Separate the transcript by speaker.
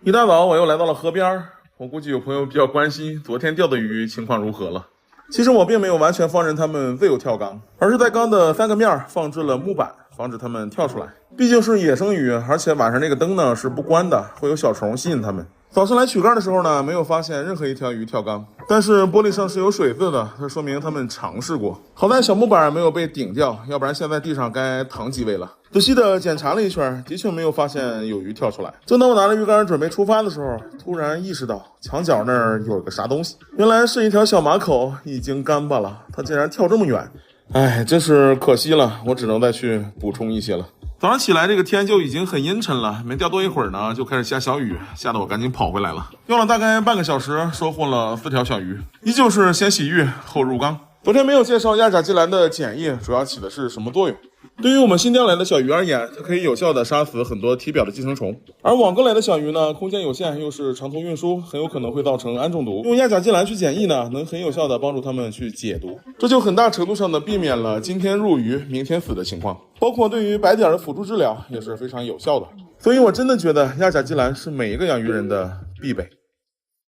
Speaker 1: 一大早我又来到了河边，我估计有朋友比较关心昨天钓的鱼情况如何了。其实我并没有完全放任它们自由跳缸，而是在缸的3个面放置了木板，防止它们跳出来。毕竟是野生鱼，而且晚上那个灯呢是不关的，会有小虫吸引它们。早上来取竿的时候呢，没有发现任何一条鱼跳缸，但是玻璃上是有水渍的，这说明他们尝试过。好在小木板没有被顶掉，要不然现在地上该躺几位了。仔细的检查了一圈，的确没有发现有鱼跳出来。正当我拿着鱼竿准备出发的时候，突然意识到墙角那儿有个啥东西，原来是一条小马口，已经干巴了，它竟然跳这么远。哎，真是可惜了，我只能再去补充一些了。早上起来，这个天就已经很阴沉了，没钓多一会儿呢，就开始下小雨，吓得我赶紧跑回来了。用了大概半个小时，收获了4条小鱼，依旧是先洗浴后入缸。昨天没有介绍亚甲基蓝的碱液主要起的是什么作用。对于我们新钓来的小鱼而言，它可以有效的杀死很多体表的寄生虫，而网购来的小鱼呢，空间有限，又是长途运输，很有可能会造成氨中毒。用亚甲基蓝去检疫呢，能很有效的帮助它们去解毒，这就很大程度上的避免了今天入鱼明天死的情况，包括对于白点的辅助治疗也是非常有效的。所以我真的觉得亚甲基蓝是每一个养鱼人的必备。